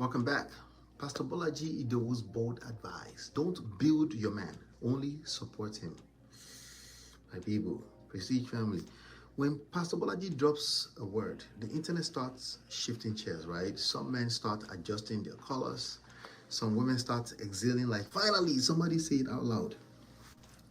Welcome back. Pastor Bolaji Idowu's bold advice. Don't build your man, only support him. My people, Prestige family. When Pastor Bolaji drops a word, the internet starts shifting chairs, right? Some men start adjusting their colors. Some women start exhaling like, finally, somebody say it out loud.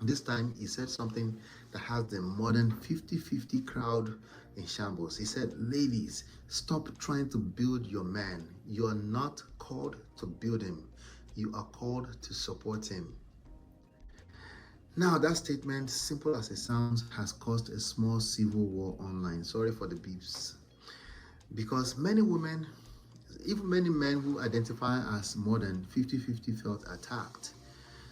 This time, he said something that has the modern 50-50 crowd in shambles. He said, ladies, stop trying to build your man. You are not called to build him. You are called to support him. Now, that statement, simple as it sounds, has caused a small civil war online. Sorry for the beeps. Because many women, even many men who identify as more than 50-50 felt attacked.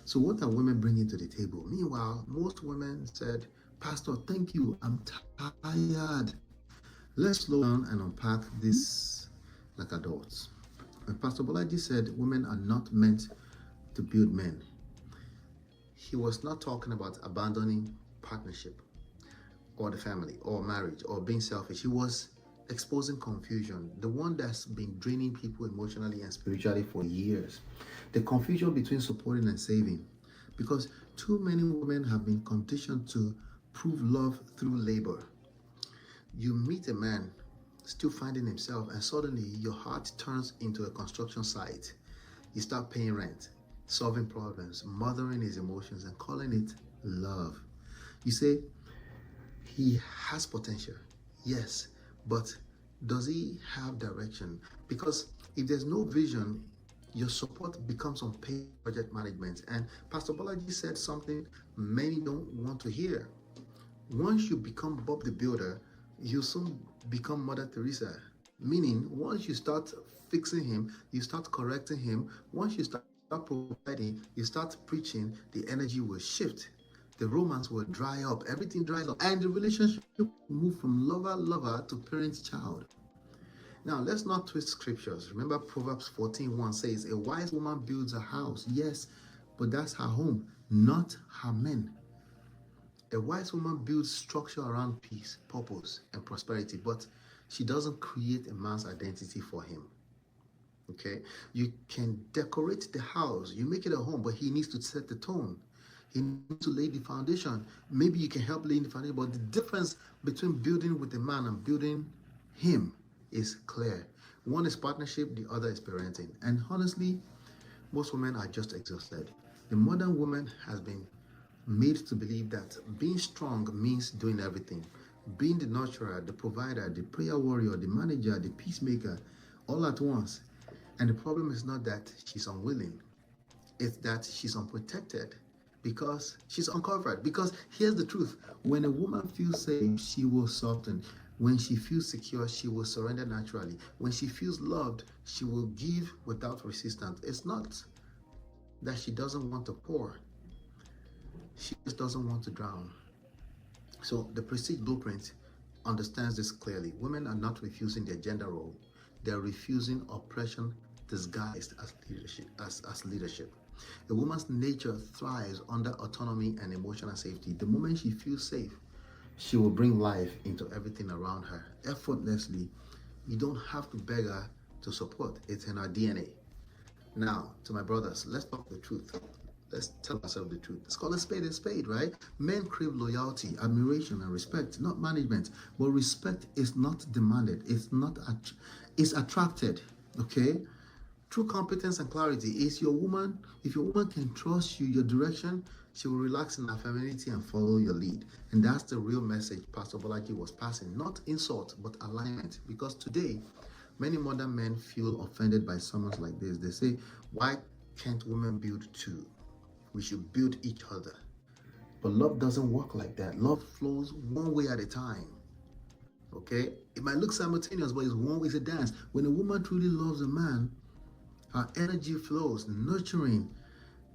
So what are women bringing to the table? Meanwhile, most women said, Pastor, thank you, I'm tired. Let's slow down and unpack this like adults. And Pastor Bolaji said women are not meant to build men. He was not talking about abandoning partnership or the family or marriage or being selfish. He was exposing confusion, the one that's been draining people emotionally and spiritually for years. The confusion between supporting and saving. Because too many women have been conditioned to prove love through labor. You meet a man still finding himself, and suddenly your heart turns into a construction site. You start paying rent, solving problems, mothering his emotions, and calling it love. You say, he has potential. Yes, but does he have direction? Because if there's no vision, your support becomes unpaid project management. And Pastor Bolaji said something many don't want to hear. Once you become Bob the Builder, you soon become Mother Teresa. Meaning, once you start fixing him, you start correcting him. Once you start providing, you start preaching, the energy will shift. The romance will dry up, everything dries up, and the relationship will move from lover to parent-child. Now, let's not twist scriptures. Remember, Proverbs 14:1 says, a wise woman builds a house, yes, but that's her home, not her men. A wise woman builds structure around peace, purpose, and prosperity, but she doesn't create a man's identity for him. Okay? You can decorate the house, you make it a home, but he needs to set the tone. He needs to lay the foundation. Maybe you can help lay the foundation, but the difference between building with a man and building him is clear. One is partnership, the other is parenting. And honestly, most women are just exhausted. The modern woman has been made to believe that being strong means doing everything. Being the nurturer, the provider, the prayer warrior, the manager, the peacemaker, all at once. And the problem is not that she's unwilling. It's that she's unprotected because she's uncovered. Because here's the truth. When a woman feels safe, she will soften. When she feels secure, she will surrender naturally. When she feels loved, she will give without resistance. It's not that she doesn't want to pour. She just doesn't want to drown. So the Prestige Blueprint understands this clearly. Women are not refusing their gender role. They're refusing oppression disguised as leadership. A woman's nature thrives under autonomy and emotional safety. The moment she feels safe, she will bring life into everything around her effortlessly. You don't have to beg her to support. It's in her DNA. Now, to my brothers, let's talk the truth. Let's tell ourselves the truth. Let's call a spade, right? Men crave loyalty, admiration, and respect, not management. But respect is not demanded. It's attracted. Okay? True competence and clarity is your woman. If your woman can trust you, your direction, she will relax in her femininity and follow your lead. And that's the real message Pastor Bolaji was passing. Not insult, but alignment. Because today, many modern men feel offended by summons like this. They say, why can't women build too? We should build each other. But love doesn't work like that. Love flows one way at a time. Okay? It might look simultaneous, but it's one way, it's a dance. When a woman truly loves a man, her energy flows, nurturing,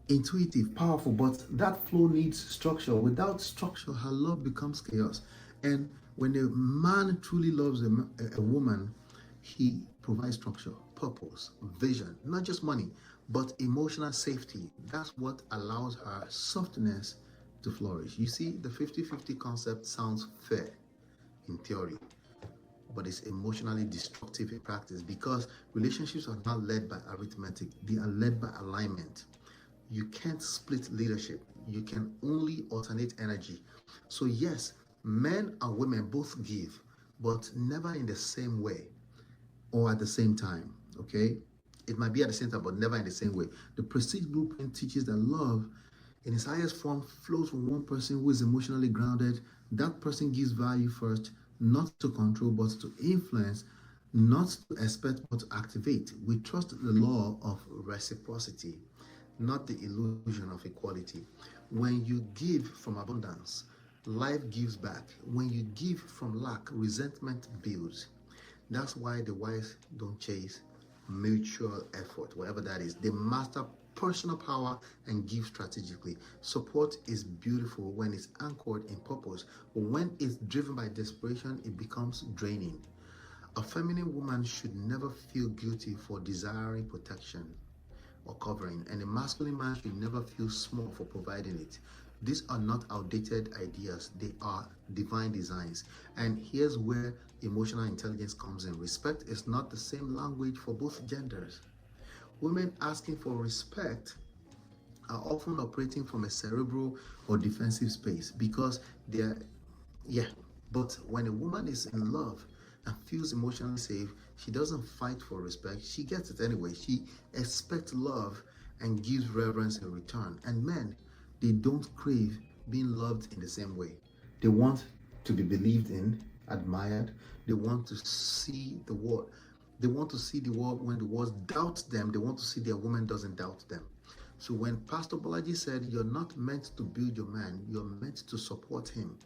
intuitive, powerful, but that flow needs structure. Without structure, her love becomes chaos. And when a man truly loves a woman, he provides structure, purpose, vision, not just money, but emotional safety. That's what allows her softness to flourish. You see, the 50-50 concept sounds fair in theory, but it's emotionally destructive in practice, because relationships are not led by arithmetic, they are led by alignment. You can't split leadership, you can only alternate energy. So, yes, men and women both give, but never in the same way or at the same time. Okay, it might be at the same time, but never in the same way. The Prestige Blueprint teaches that love in its highest form flows from one person who is emotionally grounded. That person gives value first, not to control but to influence, not to expect but to activate. We trust the law of reciprocity, not the illusion of equality. When you give from abundance, life gives back. When you give from lack, resentment builds. That's why the wise don't chase mutual effort, whatever that is. They master personal power and give strategically. Support is beautiful when it's anchored in purpose, but when it's driven by desperation, it becomes draining. A feminine woman should never feel guilty for desiring protection or covering, and a masculine man should never feel small for providing it. These are not outdated ideas, they are divine designs. And here's where emotional intelligence comes in. Respect is not the same language for both genders. Women asking for respect are often operating from a cerebral or defensive space because they're, yeah. But when a woman is in love and feels emotionally safe, she doesn't fight for respect. She gets it anyway. She expects love and gives reverence in return. And men, they don't crave being loved in the same way. They want to be believed in, admired. They want to see the world. They want to see the world when the world doubts them. They want to see their woman doesn't doubt them. So when Pastor Bolaji said, you're not meant to build your man, you're meant to support him,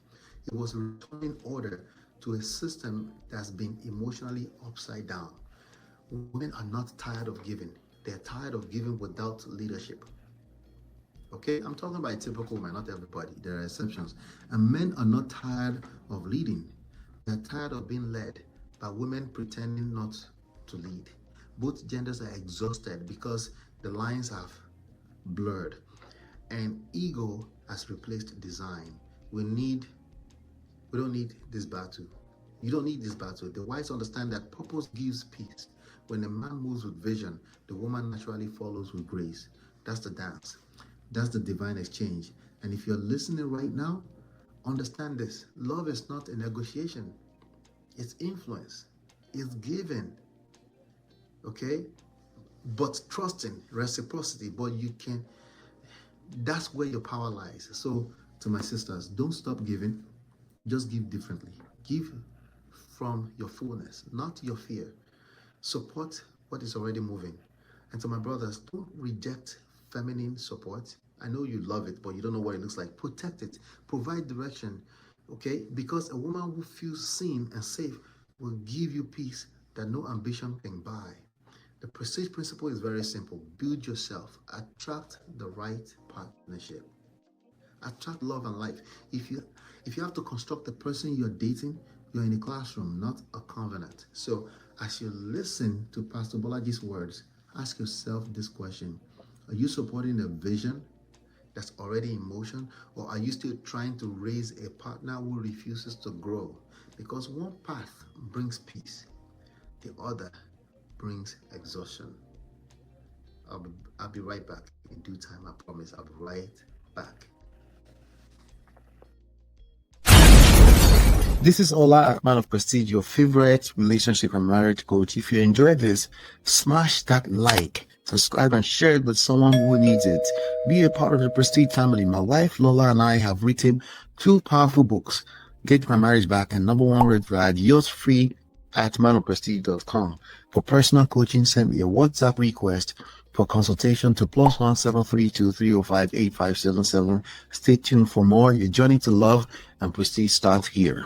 it was returning order to a system that's been emotionally upside down. Women are not tired of giving. They're tired of giving without leadership. Okay, I'm talking about a typical man, not everybody. There are exceptions. And men are not tired of leading. They're tired of being led by women pretending not to lead. Both genders are exhausted because the lines have blurred and ego has replaced design. We don't need this battle. You don't need this battle. The wise understand that purpose gives peace. When a man moves with vision, the woman naturally follows with grace. That's the dance. That's the divine exchange. And if you're listening right now, understand this. Love is not a negotiation. It's influence. It's giving. Okay? But trusting, reciprocity. But you can, that's where your power lies. So to my sisters, don't stop giving. Just give differently. Give from your fullness, not your fear. Support what is already moving. And to my brothers, don't reject feminine support. I know you love it, but you don't know what it looks like. Protect it. Provide direction. Okay? Because a woman who feels seen and safe will give you peace that no ambition can buy. The prestige principle is very simple. Build yourself. Attract the right partnership. Attract love and life. If you have to construct the person you're dating, you're in a classroom, not a covenant. So as you listen to Pastor Bolaji's words, ask yourself this question. Are you supporting a vision that's already in motion, or are you still trying to raise a partner who refuses to grow? Because one path brings peace, the other brings exhaustion. I'll be right back in due time. I promise I'll be right back. This is Ola, man of Prestige, your favorite relationship and marriage coach. If you enjoyed this, smash that like, subscribe, and share it with someone who needs it. Be a part of the Prestige family. My wife Lola and I have written 2 powerful books, Get My Marriage Back and Number 1 Red Flag. Yours free at manofprestige.com. For personal coaching, send me a WhatsApp request for consultation to +1 732 305 8577. Stay tuned for more. Your journey to love and prestige starts here.